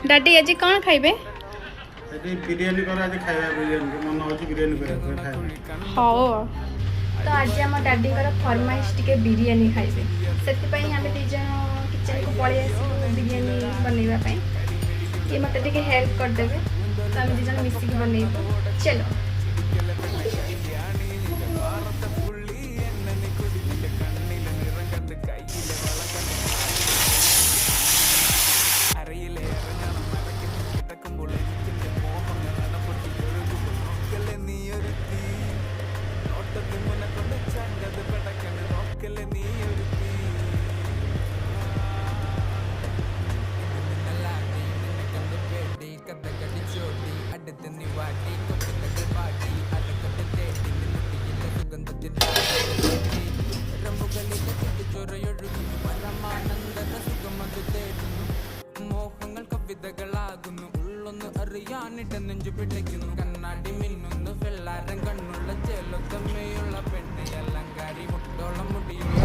Daddy आज कौन खाइबे? बिरयानी करा आज खाଇବା बिरयानी मन होची बिरयानी करा खाଇବା। हाओ तो आज हम डैडी कर फरमाइश टिके बिरयानी खाइबे सेति पई हम दी जन किचन को पळे आसी बिरयानी बनैबा पई ये मते टिके हेल्प कर देबे तो हम दी जन मिसी के बनैबो चलो। മോഹങ്ങൾ കവിതകളാകുന്നു ഉള്ളൊന്ന് അറിയാനിട്ട് നെഞ്ചു പിടിക്കുന്നു കണ്ണാടി മിന്നുന്നു വെള്ളാരം കണ്ണുള്ള ചേലൊത്തമ്മയുള്ള പെണ്ണ് അലങ്കാരി മുട്ടോളം മുടിയുള്ള